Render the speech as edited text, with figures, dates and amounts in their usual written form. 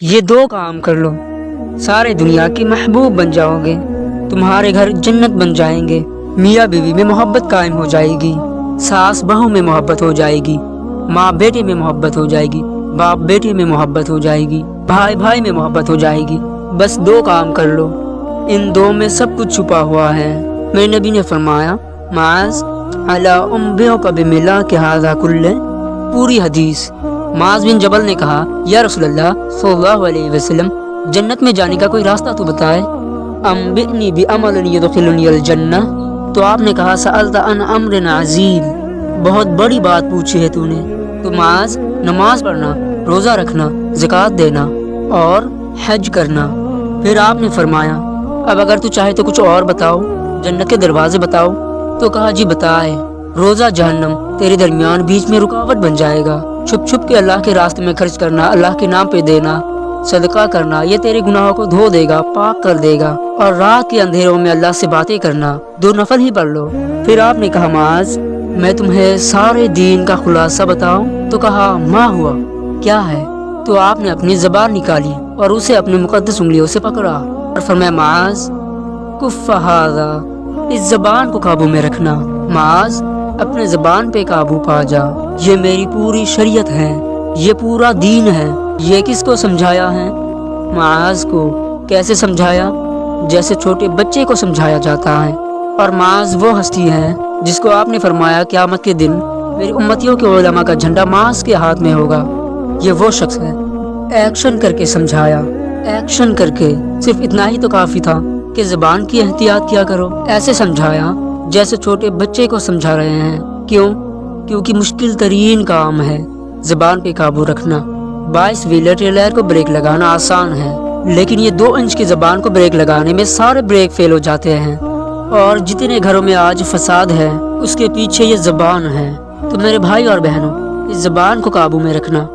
یہ دو کام کر لو، سارے دنیا کے محبوب بن جاؤ گے، تمہارے گھر جنت بن جائیں گے، میاں بیوی میں محبت قائم ہو جائے گی، ساس بہو میں محبت ہو جائے گی، ماں بیٹے میں محبت ہو جائے گی، باپ بیٹے میں محبت ہو جائے گی، بھائی بھائی میں محبت ہو جائے گی۔ بس دو کام کر لو، ان دو میں سب کچھ چھپا ہوا ہے۔ میرے نبی نے فرمایا معاذ الا انبئک بملاک ھذا کلہ، پوری حدیث۔ معاذ بن جبل نے کہا یا رسول اللہ صلی اللہ علیہ وسلم، جنت میں جانے کا کوئی راستہ تو بتائے۔ انبئنی بعمل یدخلنی الجنہ، تو آپ نے کہا سألت عن امر عظیم، بہت بڑی بات پوچھی ہے تو نے۔ تو معاذ نماز پڑھنا، روزہ رکھنا، زکوٰۃ دینا اور حج کرنا۔ پھر آپ نے فرمایا اب اگر تو چاہے تو کچھ اور بتاؤ، جنت کے دروازے بتاؤ۔ تو کہا جی بتائے، روزہ جہنم تیرے درمیان بیچ میں رکاوٹ بن جائے گا، چھپ چھپ کے اللہ کے راستے میں خرچ کرنا، اللہ کے نام پہ دینا، صدقہ کرنا، یہ تیرے گناہوں کو دھو دے گا، پاک کر دے گا۔ اور رات کے اندھیروں میں اللہ سے باتیں کرنا، 2 نفل ہی پڑھ لو۔ پھر آپ نے کہا معاذ میں تمہیں سارے دین کا خلاصہ بتاؤں؟ تو کہا ما ہوا، کیا ہے؟ تو آپ نے اپنی زبان نکالی اور اسے اپنے مقدس انگلیوں سے پکڑا اور فرمایا معاذ کف ھذا، اس زبان کو قابو میں رکھنا، معاذ اپنے زبان پہ قابو پا جا، یہ میری پوری شریعت ہے، یہ پورا دین ہے۔ یہ کس کو سمجھایا ہے؟ معاذ کو۔ کیسے سمجھایا؟ جیسے چھوٹے بچے کو سمجھایا جاتا ہے۔ اور معاذ وہ ہستی ہے جس کو آپ نے فرمایا قیامت کے دن میری امتیوں کے علماء کا جھنڈا معاذ کے ہاتھ میں ہوگا، یہ وہ شخص ہے۔ ایکشن کر کے سمجھایا، ایکشن کر کے، صرف اتنا ہی تو کافی تھا کہ زبان کی احتیاط کیا کرو۔ ایسے سمجھایا جیسے چھوٹے بچے کو سمجھا رہے ہیں۔ کیوں؟ کیونکہ مشکل ترین کام ہے زبان پہ قابو رکھنا۔ 22 ویلر ٹریلر کو بریک لگانا آسان ہے، لیکن یہ 2 انچ کی زبان کو بریک لگانے میں سارے بریک فیل ہو جاتے ہیں۔ اور جتنے گھروں میں آج فساد ہے اس کے پیچھے یہ زبان ہے۔ تو میرے بھائی اور بہنوں، اس زبان کو قابو میں رکھنا۔